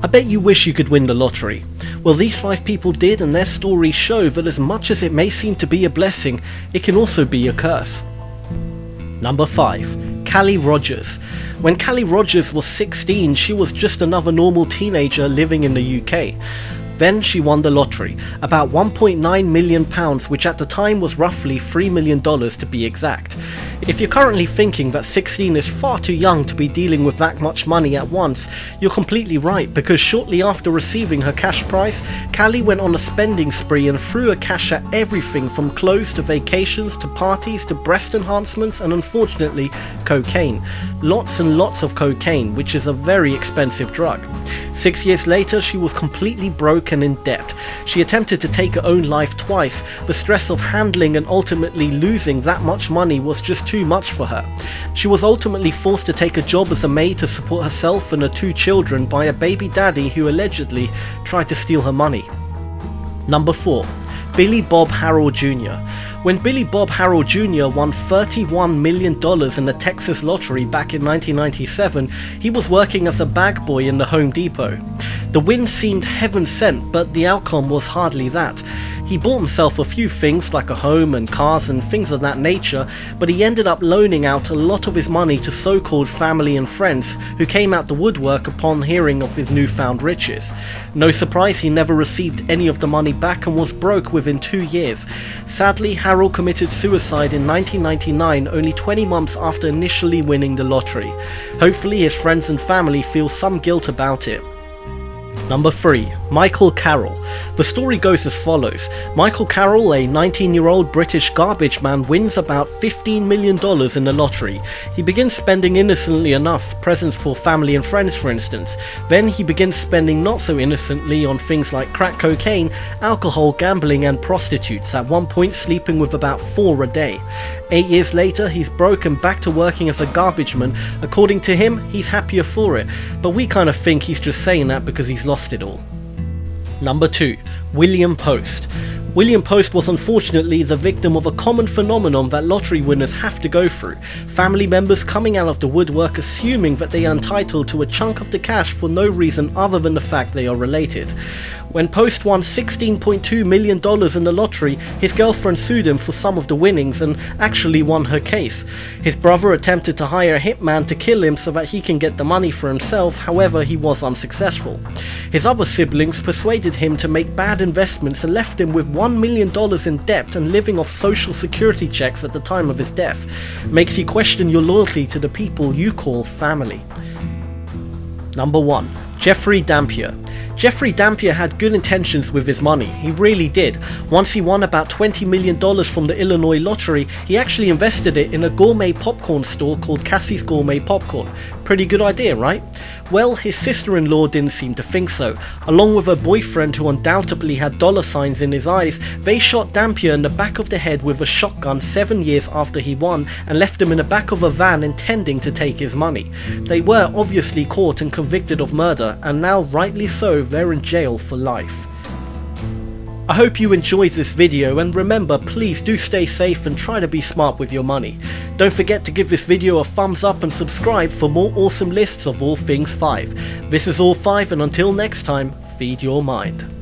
I bet you wish you could win the lottery. Well, these 5 people did, and their stories show that as much as it may seem to be a blessing, it can also be a curse. Number 5. Callie Rogers. When Callie Rogers was 16, she was just another normal teenager living in the UK. Then she won the lottery, about £1.9 million, which at the time was roughly $3 million to be exact. If you're currently thinking that 16 is far too young to be dealing with that much money at once, you're completely right, because shortly after receiving her cash prize, Callie went on a spending spree and threw her cash at everything from clothes to vacations to parties to breast enhancements and unfortunately cocaine. Lots and lots of cocaine, which is a very expensive drug. 6 years later, she was completely broke and in debt. She attempted to take her own life twice. The stress of handling and ultimately losing that much money was just too much for her. She was ultimately forced to take a job as a maid to support herself and her 2 children by a baby daddy who allegedly tried to steal her money. Number 4. Billy Bob Harrell Jr. When Billy Bob Harrell Jr. won $31 million in the Texas lottery back in 1997, he was working as a bag boy in the Home Depot. The win seemed heaven sent, but the outcome was hardly that. He bought himself a few things like a home and cars and things of that nature, but he ended up loaning out a lot of his money to so-called family and friends who came out the woodwork upon hearing of his newfound riches. No surprise he never received any of the money back and was broke within 2 years. Sadly, Harrell committed suicide in 1999, only 20 months after initially winning the lottery. Hopefully his friends and family feel some guilt about it. Number 3. Michael Carroll. The story goes as follows. Michael Carroll, a 19-year-old British garbage man, wins about $15 million in the lottery. He begins spending innocently enough, presents for family and friends for instance. Then he begins spending not so innocently on things like crack cocaine, alcohol, gambling and prostitutes, at one point sleeping with about 4 a day. 8 years later, he's broke and back to working as a garbage man. According to him, he's happier for it, but we kind of think he's just saying that because he's lost it all. Number 2. William Post. William Post was unfortunately the victim of a common phenomenon that lottery winners have to go through. Family members coming out of the woodwork assuming that they are entitled to a chunk of the cash for no reason other than the fact they are related. When Post won $16.2 million in the lottery, his girlfriend sued him for some of the winnings and actually won her case. His brother attempted to hire a hitman to kill him so that he can get the money for himself, however he was unsuccessful. His other siblings persuaded him to make bad investments and left him with $1 million in debt and living off social security checks at the time of his death. Makes you question your loyalty to the people you call family. Number 1. Jeffrey Dampier. Jeffrey Dampier had good intentions with his money, he really did. Once he won about $20 million from the Illinois lottery, he actually invested it in a gourmet popcorn store called Cassie's Gourmet Popcorn. Pretty good idea, right? Well, his sister-in-law didn't seem to think so. Along with her boyfriend, who undoubtedly had dollar signs in his eyes, they shot Dampier in the back of the head with a shotgun 7 years after he won and left him in the back of a van intending to take his money. They were obviously caught and convicted of murder, and now rightly so, they're in jail for life. I hope you enjoyed this video, and remember, please do stay safe and try to be smart with your money. Don't forget to give this video a thumbs up and subscribe for more awesome lists of all things 5. This is All 5, and until next time, feed your mind.